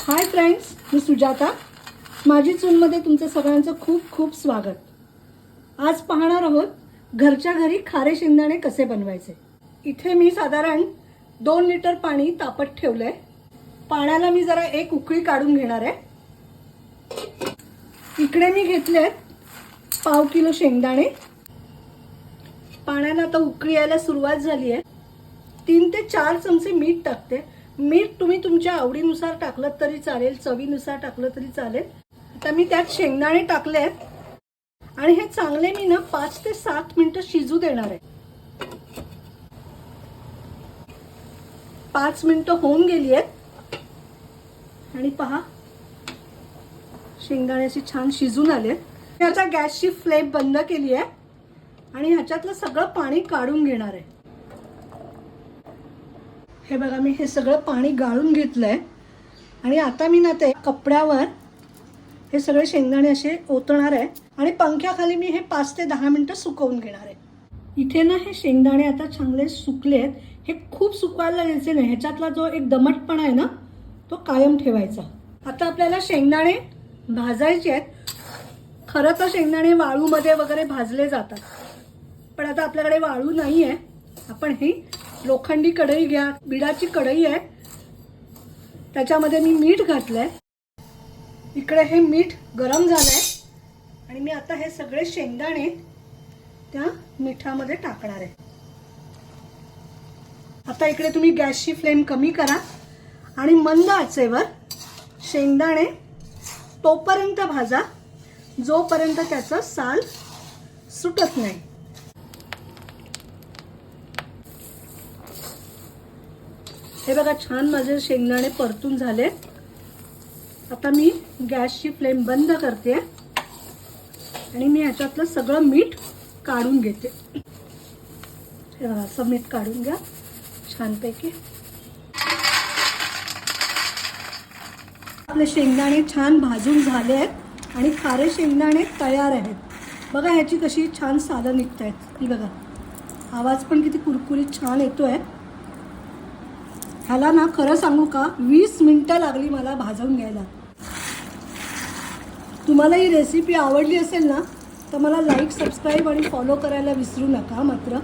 Hi friends, मी सुजाता. माझी चूलमध्ये तुमचं सगळ्यांचं खूप खूप स्वागत. आज पाहणार आहोत घरच्या घरी खारे शेंगदाणे कसे बनवायचे. इथे मी साधारण 2 लिटर पाणी तापत ठेवलंय. पाण्याला मी जरा एक उकळी काढून घेणार आहे. इकडे मी घेतलेत 1/2 किलो शेंगदाणे. पाण्याला आता उकळी यायला सुरुवात झाली आहे. 3 ते 4 चमचे मीठ टाकते. मीठ तुम्ही तुमच्या आवडीनुसार टाकलं तरी चालेल, चवीनुसार टाकलं तरी चालेल. आता मी त्यात शेंगदाणे टाकलेत आणि हे चांगले मी 5 ते 7 मिनिटं शिजू देणार आहे. 5 मिनिटं होऊन गेली आहेत आणि पहा शेंगदाणे अशी छान शिजून आले. मी आता गॅसची फ्लेम बंद केली आहे आणि ह्याच्यातलं सगळं पाणी काढून घेणार आहे. हे बघा, मी हे सगळं पाणी गाळून घेतलंय आणि आता मी ते कपड्यावर हे सगळे शेंगदाणे असे ओतणार आहे आणि पंख्याखाली मी हे 5 ते 10 मिनिटं सुकवून घेणार आहे. इथे हे शेंगदाणे आता चांगले सुकलेत. हे खूप सुकवायला द्यायचे नाही. ह्याच्यातला जो एक दमटपणा आहे ना, तो कायम ठेवायचा. आता आपल्याला शेंगदाणे भाजायचे आहेत. खरं तर शेंगदाणे वाळूमध्ये वगैरे भाजले जातात, पण आता आपल्याकडे वाळू नाही आहे. आपण ही लोखंडी कढई घ्या, बिडाची कढई आहे, त्याच्यामध्ये मी मीठ घातलंय. इकडे हे मीठ गरम झालंय आणि मी आता हे सगळे शेंगदाणे त्या मिठामध्ये टाकणार आहे. आता इकडे तुम्ही गॅसची फ्लेम कमी करा आणि मंद आचेवर शेंगदाणे तोपर्यंत भाजा जोपर्यंत त्याचं साल सुटत नाही. हे बघा, छान माझे शेंगदाणे परतून झाले. आता मी गॅसची फ्लेम बंद करते आणि मी ह्याच्यातलं सगळं मीठ काढून घेते. हे बघा, असं मीठ काढून घ्या छानपैकी. आपले शेंगदाणे छान भाजून झाले आहेत आणि खारे शेंगदाणे तयार आहेत. बघा ह्याची कशी छान सालं निघत आहेत. ही बघा, आवाज पण किती कुरकुरीत छान येतोय. ह्याला खरं सांगू का, 20 मिनिटं लागली मला भाजून घ्यायला. तुम्हाला ही रेसिपी आवडली असेल ना, तर मला लाईक, सबस्क्राईब आणि फॉलो करायला विसरू नका मात्र.